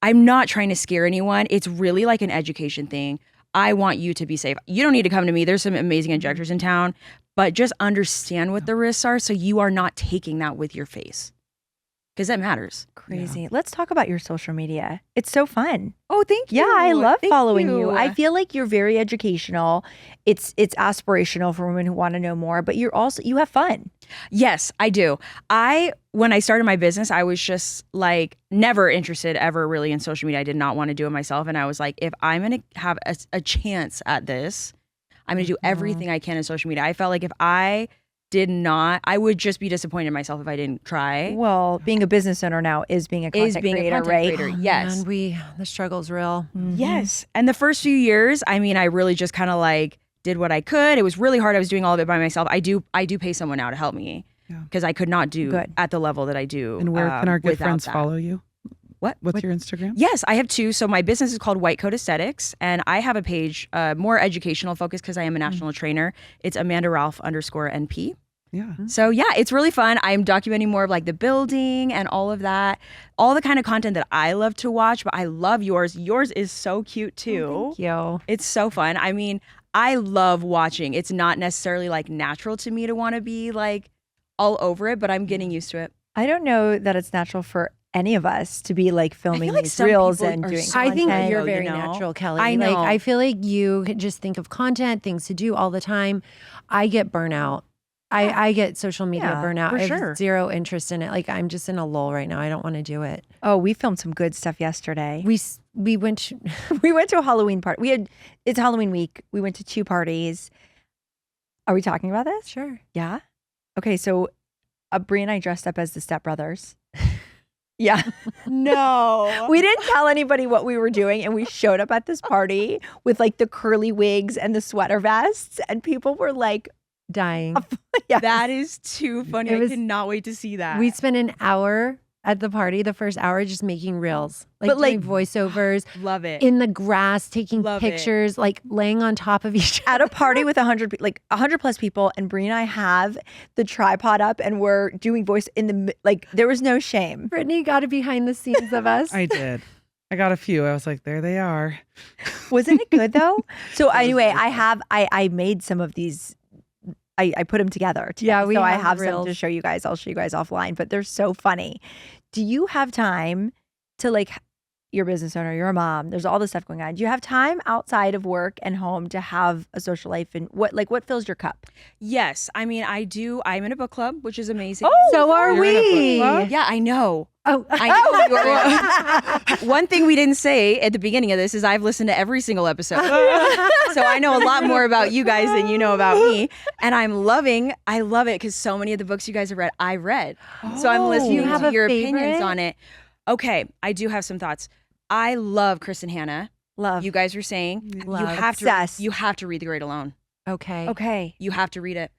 I'm not trying to scare anyone. It's really like an education thing. I want you to be safe. You don't need to come to me. There's some amazing injectors in town, but just understand what the risks are so you are not taking that with your face. Because that matters. Crazy. Let's talk about your social media. It's so fun. Oh, thank you. Yeah, I love Thank following you. I feel like you're very educational. It's aspirational for women who want to know more, but you have fun. Yes, I do. When I started my business, I was just like never interested ever really in social media. I did not want to do it myself. And I was like, if I'm going to have a chance at this, I'm going to do everything I can in social media. I felt like if I did not, I would just be disappointed in myself if I didn't try. Well, being a business owner now is being a content creator, right? Oh, Yes. man, the struggle's real. Yes. And the first few years, I mean, I really just kind of like did what I could. It was really hard. I was doing all of it by myself. I do pay someone now to help me Yeah. because I could not do Good. at the level that I do. And where can our good without friends that. follow you? What's your Instagram? Yes, I have two. So my business is called White Coat Aesthetics, and I have a page more educational focus because I am a national trainer. It's Amanda Ralph _NP. Yeah. So yeah, it's really fun. I'm documenting more of like the building and all of that, all the kind of content that I love to watch. But I love yours. Yours is so cute too. Thank you. It's so fun. I mean, I love watching. It's not necessarily like natural to me to want to be like all over it, but I'm getting used to it. I don't know that it's natural for any of us to be like filming like these some reels people and are doing so I think content. you're you very know? natural, Kelly. I know. Like, I feel like you just think of content, things to do all the time. I get burnout. I get social media Yeah, burnout. for I have sure. zero interest in it. Like, I'm just in a lull right now. I don't want to do it. Oh, we filmed some good stuff yesterday. We went to, We went to a Halloween party. It's Halloween week. We went to 2 parties. Are we talking about this? sure. Yeah. Okay, so Brie and I dressed up as the stepbrothers. Yeah. No. We didn't tell anybody what we were doing, and we showed up at this party with like the curly wigs and the sweater vests, and people were like, Dying. yeah. That is too funny. It was- I cannot wait to see that. We spent an hour at the party, the first hour, just making reels, like But, doing like, voiceovers love it. in the grass, taking Love it. pictures, like laying on top of each At other. a party with 100 plus people, and Brie and I have the tripod up, and we're doing voice in the like. There was no shame. Brittany got a behind the scenes of us. I did. I got a few. I was like, there they are. Wasn't it good though? So was anyway, really I made some of these. I put them together. Today. Yeah, we so I have have some reels. to show you guys. I'll show you guys offline, but they're so funny. Do you have time to like? You're a business owner. You're a mom. There's all this stuff going on. Do you have time outside of work and home to have a social life? And what fills your cup? Yes. I mean, I do. I'm in a book club, which is amazing. So are You're in a book we. club? Yeah, I know. Oh, I know. One thing we didn't say at the beginning of this is I've listened to every single episode. So I know a lot more about you guys than you know about me. And I love it because so many of the books you guys have read, I read. So I'm listening you have to a your favorite? opinions on it. Okay, I do have some thoughts. I love Chris and Hannah. Love. You guys were saying Love. you have Obsessed. you have to read The Great Alone. okay. Okay. You have to read it.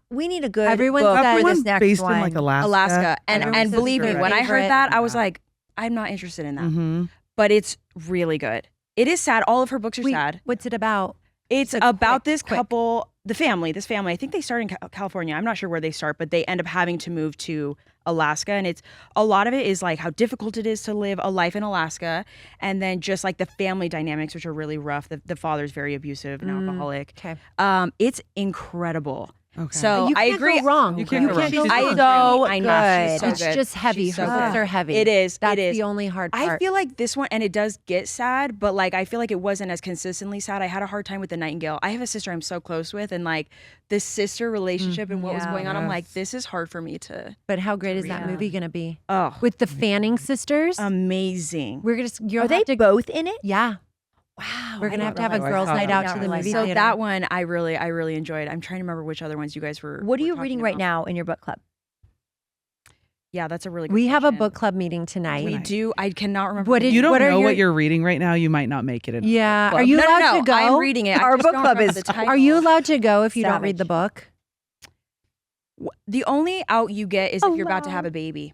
We need a good Everyone book said- for Everyone this next based one. in like Alaska. Alaska. And Everyone says believe me, it's their when I favorite. heard that, I was like, I'm not interested in that. Mm-hmm. But it's really good. It is sad. All of her books are Wait, sad. what's it about? It's So about quick, this quick. couple, this family. I think they start in California. I'm not sure where they start, but they end up having to move to Alaska. And it's a lot of it is like how difficult it is to live a life in Alaska. And then just like the family dynamics, which are really rough. The father's very abusive and alcoholic. Okay. It's incredible. Okay. So You I can't agree. go wrong. You can't go wrong. go She's wrong. so I know. She's so It's good. just heavy. She's so Her books good. are heavy. It is. That's It is. the only hard part. I feel like this one, and it does get sad, but like I feel like it wasn't as consistently sad. I had a hard time with the Nightingale. I have a sister I'm so close with, and like this sister relationship and what was Yeah. going on, I'm like, Yes. this is hard for me to. But how great is that Yeah. movie going to be? Oh, With the Fanning sisters? amazing. We're going to, you'll Are they have to, both in it? yeah. Wow. We're going to I have to didn't have a realize girls' that. night out I to the didn't movie realize So theater. that one, I really enjoyed. I'm trying to remember which other ones you guys were. What are were you talking reading right about. now in your book club? Yeah, that's a really good We have a question. book club meeting tonight. We do. I cannot remember. What the did name. You don't What are know your- what you're reading right now. You might not make it in. Yeah. Club. Are you No, allowed no, to go? I'm reading it. I Our just book don't club remember is- the title. Are you allowed to go if you don't read Savage. the book? The only out you get is if you're about to have a baby.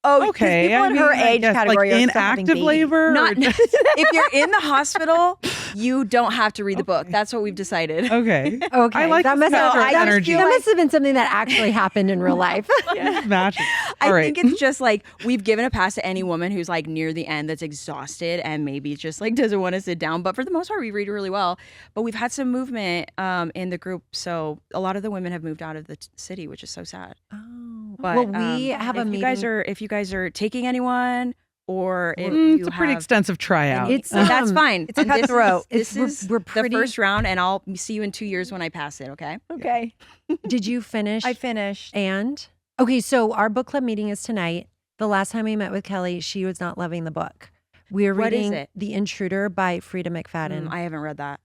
Oh, 'cause Okay. people I in mean, her I age guess, category like are in still having active babies. labor. Not or- if you're in the hospital, you don't have to read the book. Okay. That's what we've decided. Okay. Okay. I like that this must have, natural that, energy. that must have been something that actually happened in real life. Magic. I All right. think it's just like we've given a pass to any woman who's like near the end that's exhausted and maybe just like doesn't want to sit down. But for the most part, we read really well. But we've had some movement in the group, so a lot of the women have moved out of the city, which is so sad. Oh. But well, we have a if meeting. if you guys are taking anyone, or if It's you a pretty have extensive tryout. It's, that's um, fine. it's a And this is- cutthroat. This It's- is we're the pretty- first round, and I'll see you in 2 years when I pass it. Okay. Okay. Did you finish? I finished. And okay, so our book club meeting is tonight. The last time we met with Kelly, she was not loving the book. We are What is reading it? The Intruder by Frida McFadden. I haven't read that.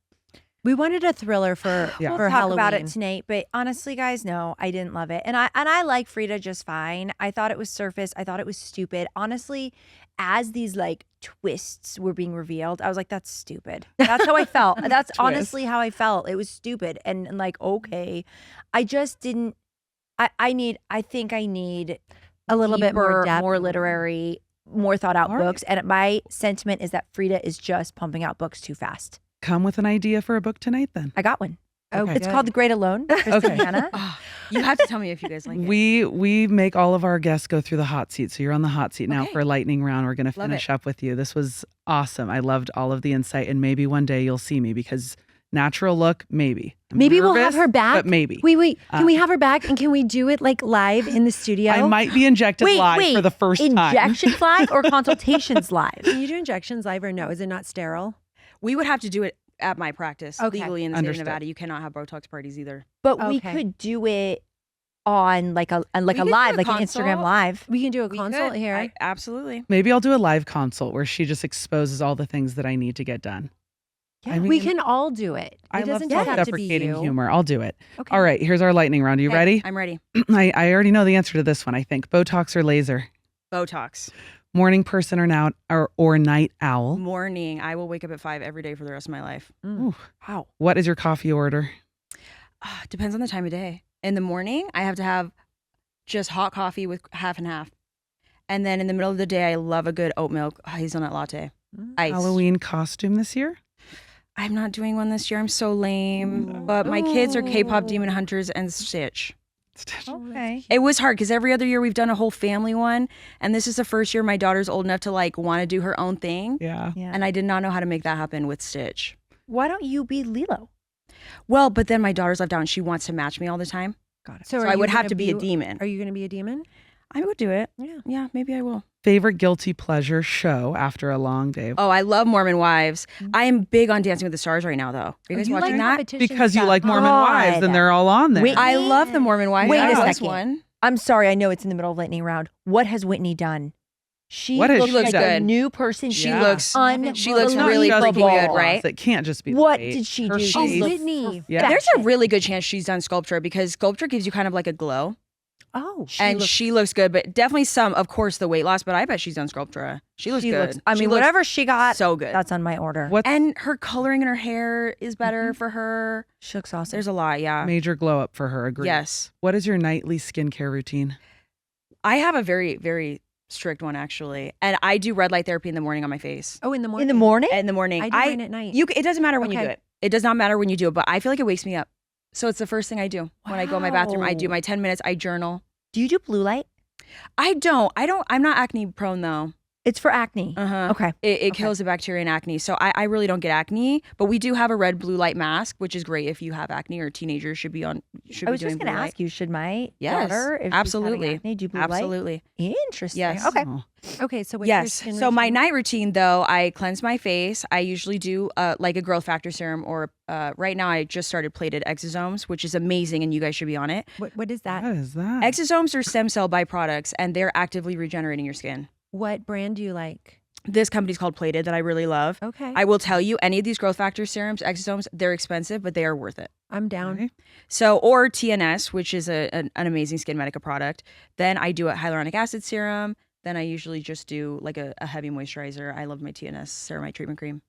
We wanted a thriller for Yeah. for We'll talk Halloween. about it tonight, but honestly, guys, no, I didn't love it, and I like Frida just fine. I thought it was surface. I thought it was stupid. Honestly, as these like twists were being revealed, I was like, "That's stupid." That's how I felt. That's honestly how I felt. It was stupid, and like, okay, I just didn't. I think I need a little bit more deeper, depth. more literary more thought out All right. books. And my sentiment is that Frida is just pumping out books too fast. Come with an idea for a book tonight then. I got one. Okay. It's called The Great Alone. Kristen Hanna. Oh, you have to tell me if you guys like it. We make all of our guests go through the hot seat. So you're on the hot seat now Okay. for a lightning round. We're going to Love finish it. up with you. This was awesome. I loved all of the insight, and maybe one day you'll see me because natural look, maybe. I'm Maybe we'll have nervous, her back. But maybe. Wait. Can we have her back and can we do it like live in the studio? I might be injected live for the first time. Injections live or consultations live? Can you do injections live or no? Is it not sterile? We would have to do it at my practice. Okay. Legally in the state of Understood. Nevada, you cannot have Botox parties either. But we Okay. could do it on like a could do live, a like an consult. Instagram live. We can do a We consult could. here. Absolutely. Maybe I'll do a live consult where she just exposes all the things that I need to get done. I mean, we can all do it. It I love doesn't just have to be self-deprecating you. humor. I'll do it. Okay. All right, here's our lightning round. Are you Okay, ready? I'm ready. I already know the answer to this one, I think. Botox or laser? Botox. Morning person or night owl? Morning. I will wake up at 5 every day for the rest of my life. Ooh. Wow. What is your coffee order? Depends on the time of day. In the morning, I have to have just hot coffee with half and half. And then in the middle of the day, I love a good oat milk hazelnut latte. Iced. Halloween costume this year? I'm not doing one this year. I'm so lame. But my kids are K-pop demon hunters and Stitch. Okay. It was hard because every other year we've done a whole family one. And this is the first year my daughter's old enough to like want to do her own thing. Yeah. Yeah. And I did not know how to make that happen with Stitch. Why don't you be Lilo? Well, but then my daughter's left out and she wants to match me all the time. Got it. So are I you would have gonna to be a demon. Are you going to be a demon? I would do it. Yeah. Yeah, maybe I will. Favorite guilty pleasure show after a long day? Oh, I love Mormon Wives. I am big on Dancing with the Stars right now, though. Are you guys You watching like that? competition Because you stuff. like Mormon God. wives and they're all on there. Wait, I love the Mormon Wives. Wait a I was second. one. I'm sorry. I know it's in the middle of lightning round. What has Whitney done? She What has looks she like a done? new person. She Yeah. looks unbelievable. she looks It's not really just freaking the good, right? It can't just be the What weight. did she Her do? face- She looks Whitney. Yeah. There's a really good chance she's done sculpture because sculpture gives you kind of like a glow. Oh, She looks good, but definitely some, of course, the weight loss. But I bet she's done sculpture. She looks good. I She mean, looks whatever she got, so good. that's on my order. What's And her coloring in her hair is better for her. She looks awesome. There's a lot, yeah. major glow up for her? Agree. Yes. What is your nightly skincare routine? I have a very, very strict one, actually. And I do red light therapy in the morning on my face. Oh, in the morning. in the morning? In the morning. I do mine at night. It doesn't matter when you Okay. do it. It does not matter when you do it, but I feel like it wakes me up. So it's the first thing I do. When I go in my bathroom, I do Wow. my 10 minutes, I journal. Do you do blue light? I'm not acne prone though. It's for acne. Uh-huh. Okay. It Okay. kills the bacteria in acne. So I really don't get acne, but we do have a red blue light mask, which is great if you have acne or teenagers should be I was doing just blue going to light. ask you, should my Yes, daughter, if absolutely. she's having acne, do blue light? Absolutely. Interesting. Yes. Okay. Oh. Okay, so what's your Yes. skin So my routine? night routine though, I cleanse my face. I usually do like a growth factor serum or right now I just started plated exosomes, which is amazing and you guys should be on it. What is that? What is that? Exosomes are stem cell byproducts and they're actively regenerating your skin. What brand do you like? This company's called Plated that I really love. Okay. I will tell you, any of these growth factor serums, exosomes, they're expensive, but they are worth it. I'm down. Okay. So, or TNS, which is an amazing Skin Medica product. Then I do a hyaluronic acid serum. Then I usually just do like a heavy moisturizer. I love my TNS ceramide treatment cream.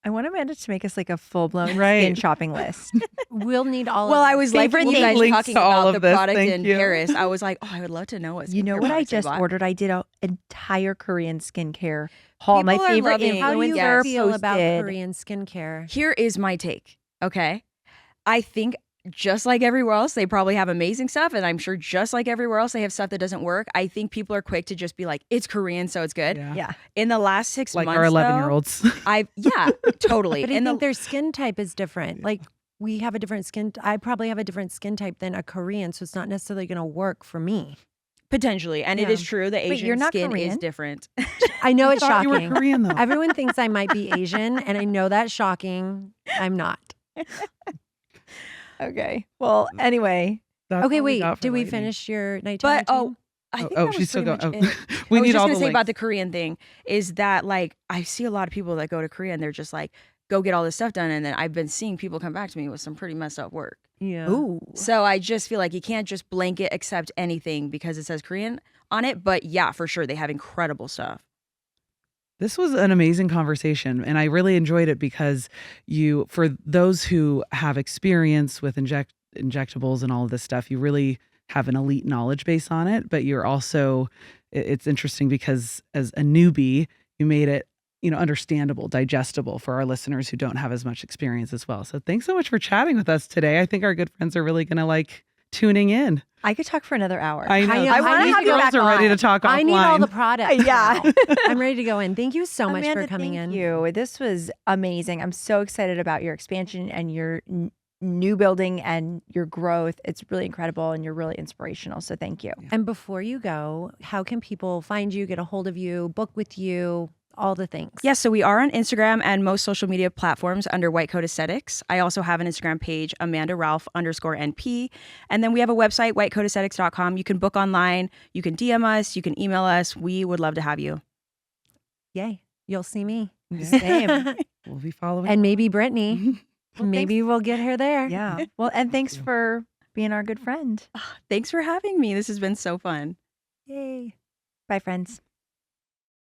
I want Amanda to make us like a full-blown Right. skin shopping list. We'll need all Well, of I them. was like, Favorite you thing. guys Links talking to all about of the this, product thank in you. Paris. I was like, oh, I would love to know what. You know skincare what I products just bought. ordered? I did an entire Korean skincare haul. My People are favorite loving- How do you influencer feel about posted- Korean skincare? Here is my take. Okay. I think just like everywhere else, they probably have amazing stuff. And I'm sure just like everywhere else, they have stuff that doesn't work. I think people are quick to just be like, it's Korean, so it's good. Yeah. Yeah. In the last 6 Like months, our though, 11-year-olds. yeah, totally. But I In think the, their skin type is different. Like we have a different skin. I probably have a different skin type than a Korean, so it's not necessarily going to work for me. potentially. And it Yeah. is true. The Wait, Asian you're not skin is Korean? different. I know I it's thought you were shocking. Korean though. Everyone thinks I might be Asian, and I know that's shocking. I'm not. Okay. Well, anyway. That's Okay, all wait. got for Did we lightning. finish your nighttime? But routine? I think Oh, that she's was still pretty going. much Oh, it. we I was need just all gonna the say links. about the Korean thing is that like I see a lot of people that go to Korea and they're just like go get all this stuff done, and then I've been seeing people come back to me with some pretty messed up work. yeah. Ooh. So I just feel like you can't just blanket accept anything because it says Korean on it. But yeah, for sure they have incredible stuff. This was an amazing conversation, and I really enjoyed it because for those who have experience with injectables and all of this stuff, you really have an elite knowledge base on it, but you're also it's interesting because as a newbie, you made it, understandable, digestible for our listeners who don't have as much experience as well. So thanks so much for chatting with us today. I think our good friends are really going to like tuning in. I could talk for another hour. I know. I want to need have you girls back are ready on. to talk offline. I need all the products. Yeah. now. I'm ready to go in. Thank you so much Amanda, for coming thank in. you. This was amazing. I'm so excited about your expansion and your new building and your growth. It's really incredible and you're really inspirational. So thank you. And before you go, how can people find you, get a hold of you, book with you, all the things? Yes, so we are on Instagram and most social media platforms under White Coat Aesthetics. I also have an Instagram page, AmandaRalph_NP. And then we have a website, whitecoataesthetics.com. You can book online, you can DM us, you can email us. We would love to have you. Yay. You'll see me. Same. We'll be following. And maybe Brittany. Well, maybe we'll get her there. Yeah. Well, and thanks for being our good friend. Thanks for having me. This has been so fun. Yay. Bye, friends.